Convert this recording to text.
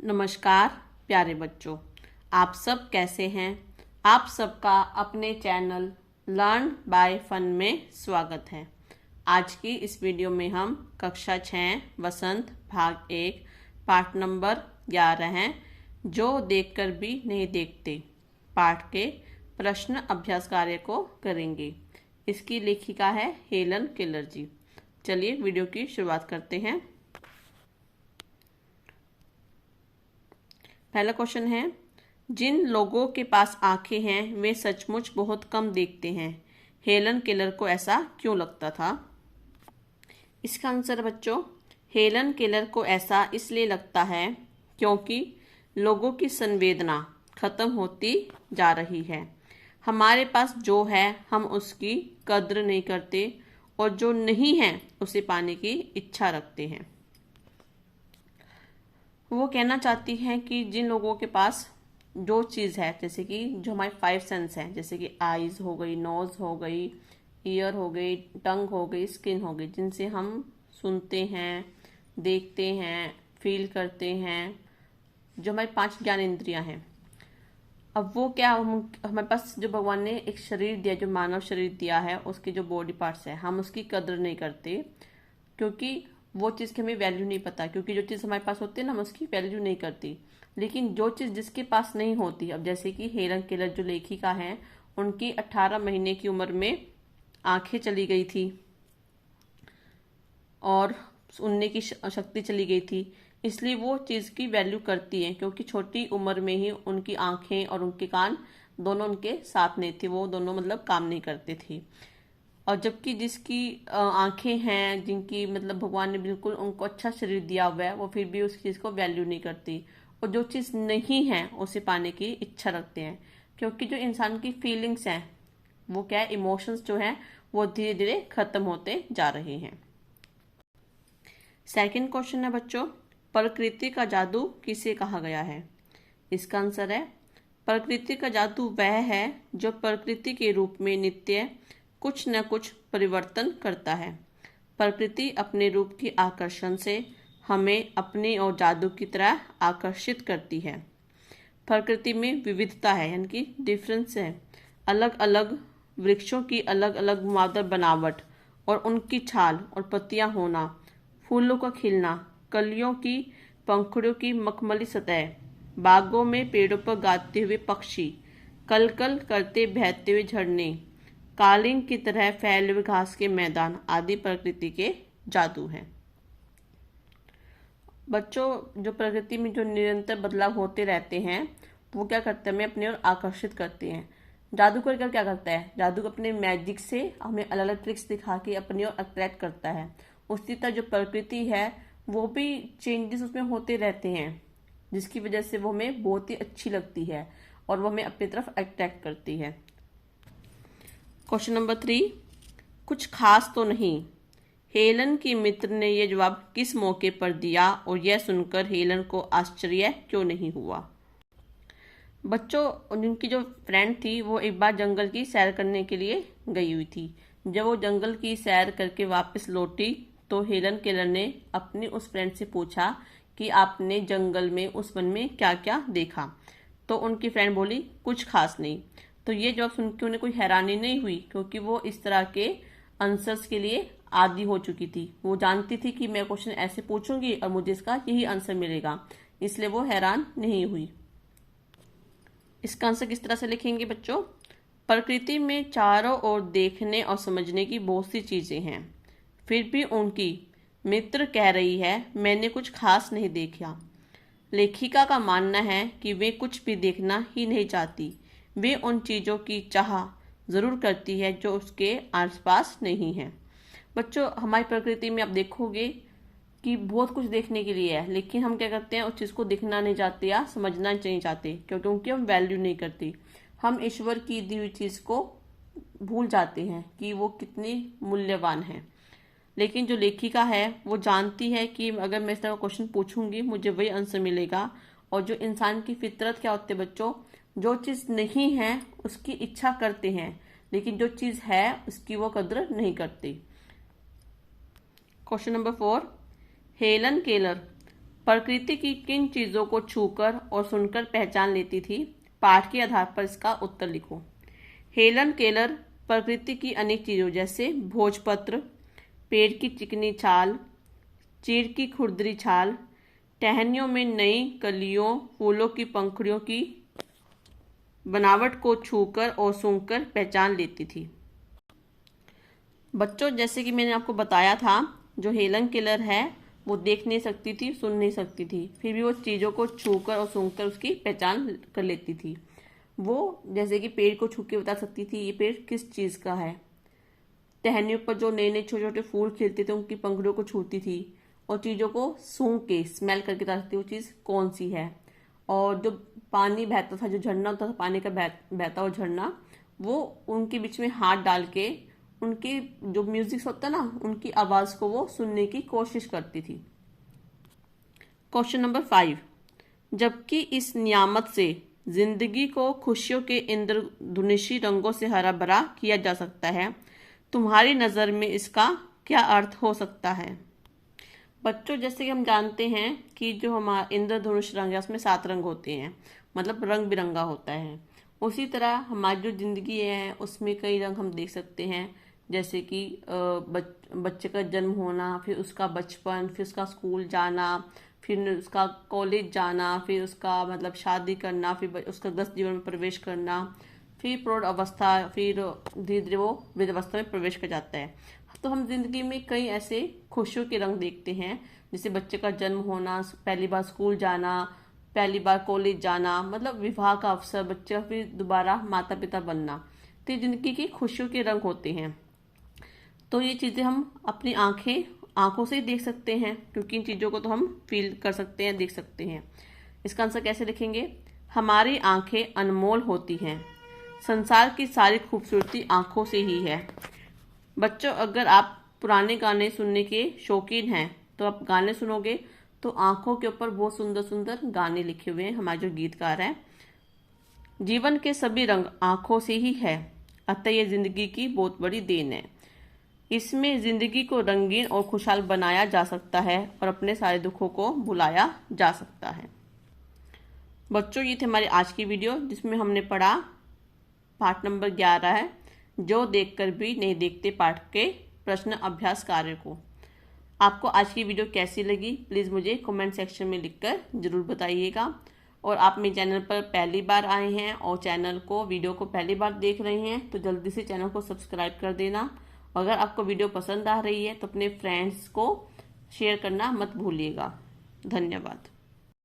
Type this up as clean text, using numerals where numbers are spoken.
नमस्कार प्यारे बच्चों, आप सब कैसे हैं। आप सबका अपने चैनल लर्न बाय फन में स्वागत है। आज की इस वीडियो में हम कक्षा 6 वसंत भाग 1 पाठ नंबर 11 हैं, जो देखकर भी नहीं देखते पाठ के प्रश्न अभ्यास कार्य को करेंगे। इसकी लेखिका है हेलन केलर जी। चलिए वीडियो की शुरुआत करते हैं। पहला क्वेश्चन है, जिन लोगों के पास आंखें हैं वे सचमुच बहुत कम देखते हैं। हेलन केलर को ऐसा क्यों लगता था? इसका आंसर बच्चों, हेलन केलर को ऐसा इसलिए लगता है क्योंकि लोगों की संवेदना खत्म होती जा रही है। हमारे पास जो है हम उसकी कद्र नहीं करते और जो नहीं है उसे पाने की इच्छा रखते हैं। वो कहना चाहती हैं कि जिन लोगों के पास जो चीज़ है, जैसे कि जो हमारे 5 सेंस हैं, जैसे कि आईज हो गई, नोज हो गई, ईयर हो गई, टंग हो गई, स्किन हो गई, जिनसे हम सुनते हैं, देखते हैं, फील करते हैं, जो हमारी 5 ज्ञानेंद्रियां हैं। अब वो क्या, हमारे पास जो भगवान ने एक शरीर दिया, जो मानव शरीर दिया है, उसके जो बॉडी पार्ट्स है, हम उसकी कदर नहीं करते क्योंकि वो चीज़ की हमें वैल्यू नहीं पता। क्योंकि जो चीज़ हमारे पास होती है ना, हम उसकी वैल्यू नहीं करती। लेकिन जो चीज़ जिसके पास नहीं होती, अब जैसे कि हेलन केलर जो लेखिका हैं, उनकी 18 महीने की उम्र में आंखें चली गई थी और सुनने की शक्ति चली गई थी। इसलिए वो चीज़ की वैल्यू करती हैं क्योंकि छोटी उम्र में ही उनकी आंखें और उनके कान दोनों उनके साथ नहीं थे, वो दोनों मतलब काम नहीं करते थे। और जबकि जिसकी आंखें हैं, जिनकी मतलब भगवान ने बिल्कुल उनको अच्छा शरीर दिया हुआ है, वो फिर भी उस चीज़ को वैल्यू नहीं करती और जो चीज़ नहीं है उसे पाने की इच्छा रखते हैं। क्योंकि जो इंसान की फीलिंग्स हैं, वो क्या है, इमोशंस जो हैं वो धीरे धीरे खत्म होते जा रहे हैं। सेकंड क्वेश्चन है बच्चों, प्रकृति का जादू किसे कहा गया है? इसका आंसर है, प्रकृति का जादू वह है जो प्रकृति के रूप में नित्य कुछ न कुछ परिवर्तन करता है। प्रकृति अपने रूप के आकर्षण से हमें अपने और जादू की तरह आकर्षित करती है। प्रकृति में विविधता है, यानी कि डिफरेंस है। अलग अलग वृक्षों की अलग अलग घुमावदार बनावट और उनकी छाल और पत्तियां होना, फूलों का खिलना, कलियों की पंखुड़ियों की मखमली सतह, बागों में पेड़ों पर गाते हुए पक्षी, कल कल करते बहते हुए झरने, कालीन की तरह फैले हुए घास के मैदान आदि प्रकृति के जादू हैं। बच्चों, जो प्रकृति में जो निरंतर बदलाव होते रहते हैं, वो क्या करते हैं, हमें अपनी ओर आकर्षित करते हैं। जादूगर क्या करता है, जादू अपने मैजिक से हमें अलग अलग ट्रिक्स दिखा के अपनी ओर अट्रैक्ट करता है। उसी तरह जो प्रकृति है वो भी चेंजेस उसमें होते रहते हैं, जिसकी वजह से वो हमें बहुत ही अच्छी लगती है और वो हमें अपनी तरफ अट्रैक्ट करती है। क्वेश्चन नंबर 3, कुछ खास तो नहीं। हेलन की मित्र ने यह जवाब किस मौके पर दिया और यह सुनकर हेलन को आश्चर्य क्यों नहीं हुआ? बच्चों, उनकी जो फ्रेंड थी वो एक बार जंगल की सैर करने के लिए गई हुई थी। जब वो जंगल की सैर करके वापस लौटी तो हेलन केलर ने अपनी उस फ्रेंड से पूछा कि आपने जंगल में, उस वन में क्या क्या देखा? तो उनकी फ्रेंड बोली, कुछ खास नहीं। तो ये जवाब सुन के उन्हें कोई हैरानी नहीं हुई क्योंकि वो इस तरह के आंसर्स के लिए आदी हो चुकी थी। वो जानती थी कि मैं क्वेश्चन ऐसे पूछूंगी और मुझे इसका यही आंसर मिलेगा, इसलिए वो हैरान नहीं हुई। इसका आंसर किस तरह से लिखेंगे बच्चों? प्रकृति में चारों ओर देखने और समझने की बहुत सी चीजें हैं, फिर भी उनकी मित्र कह रही है मैंने कुछ खास नहीं देखा। लेखिका का मानना है कि वे कुछ भी देखना ही नहीं चाहती, वे उन चीज़ों की चाह ज़रूर करती है जो उसके आसपास नहीं है। बच्चों, हमारी प्रकृति में आप देखोगे कि बहुत कुछ देखने के लिए है, लेकिन हम क्या करते हैं, उस चीज़ को देखना नहीं चाहते या समझना नहीं चाहते क्योंकि हम वैल्यू नहीं करते। हम ईश्वर की दी हुई चीज़ को भूल जाते हैं कि वो कितनी मूल्यवान है। लेकिन जो लेखिका है वो जानती है कि अगर मैं इस तरह क्वेश्चन पूछूंगी मुझे वही आंसर मिलेगा। और जो इंसान की फितरत क्या होती है बच्चों, जो चीज़ नहीं है उसकी इच्छा करते हैं, लेकिन जो चीज़ है उसकी वो कद्र नहीं करते। क्वेश्चन नंबर 4, हेलन केलर प्रकृति की किन चीजों को छूकर और सुनकर पहचान लेती थी? पाठ के आधार पर इसका उत्तर लिखो। हेलन केलर प्रकृति की अनेक चीजों जैसे भोजपत्र, पेड़ की चिकनी छाल, चीड़ की खुरदरी छाल, टहनियों में नई कलियों, फूलों की पंखुड़ियों की बनावट को छूकर और सूंघकर पहचान लेती थी। बच्चों, जैसे कि मैंने आपको बताया था, जो हेलन केलर है वो देख नहीं सकती थी, सुन नहीं सकती थी, फिर भी वो चीज़ों को छूकर और सूंघकर उसकी पहचान कर लेती थी। वो जैसे कि पेड़ को छू के बता सकती थी ये पेड़ किस चीज़ का है। टहनियों पर जो नए नए छोटे छोटे फूल खिलते थे उनकी पंखुड़ियों को छूती थी और चीज़ों को सूंघ के स्मेल करके बता सकती थी वो चीज़ कौन सी है। और जो पानी बहता था, जो झरना होता था पानी का बहता हुआ झरना, वो उनके बीच में हाथ डाल के उनकी जो म्यूजिक होता ना उनकी आवाज को वो सुनने की कोशिश करती थी। क्वेश्चन नंबर 5, जबकि इस नियामत से जिंदगी को खुशियों के इंद्रधनुषी रंगों से हरा भरा किया जा सकता है, तुम्हारी नजर में इसका क्या अर्थ हो सकता है? बच्चों, जैसे कि हम जानते हैं कि जो हमारा इंद्रधनुष रंग है उसमें 7 रंग होते हैं, मतलब रंग बिरंगा होता है। उसी तरह हमारी जो जिंदगी है उसमें कई रंग हम देख सकते हैं, जैसे कि बच्चे का जन्म होना, फिर उसका बचपन, फिर उसका स्कूल जाना, फिर उसका कॉलेज जाना, फिर उसका मतलब शादी करना, फिर उसका गृहस्थ जीवन में प्रवेश करना, फिर प्रौढ़ अवस्था, फिर धीरे धीरे वो वृद्धावस्था में प्रवेश कर जाता है। तो हम जिंदगी में कई ऐसे खुशियों के रंग देखते हैं, जैसे बच्चे का जन्म होना, पहली बार स्कूल जाना, पहली बार कॉलेज जाना, मतलब विवाह का अवसर, बच्चा फिर दोबारा माता पिता बनना। तो जिंदगी की खुशियों के रंग होते हैं। तो ये चीज़ें हम अपनी आंखों से ही देख सकते हैं, क्योंकि इन चीज़ों को तो हम फील कर सकते हैं, देख सकते हैं। इसका आंसर कैसे लिखेंगे? हमारी आंखें अनमोल होती हैं, संसार की सारी खूबसूरती आंखों से ही है। बच्चों, अगर आप पुराने गाने सुनने के शौकीन हैं तो आप गाने सुनोगे तो आंखों के ऊपर बहुत सुंदर सुंदर गाने लिखे हुए हैं हमारे जो गीतकार हैं। जीवन के सभी रंग आंखों से ही है, अतः यह जिंदगी की बहुत बड़ी देन है। इसमें जिंदगी को रंगीन और खुशहाल बनाया जा सकता है और अपने सारे दुखों को भुलाया जा सकता है। बच्चों, ये थे हमारी आज की वीडियो, जिसमें हमने पढ़ा पाठ नंबर 11 है, जो देखकर भी नहीं देखते पाठ के प्रश्न अभ्यास कार्य को। आपको आज की वीडियो कैसी लगी प्लीज़ मुझे कमेंट सेक्शन में लिखकर जरूर बताइएगा। और आप मेरे चैनल पर पहली बार आए हैं और वीडियो को पहली बार देख रहे हैं तो जल्दी से चैनल को सब्सक्राइब कर देना। अगर आपको वीडियो पसंद आ रही है तो अपने फ्रेंड्स को शेयर करना मत भूलिएगा। धन्यवाद।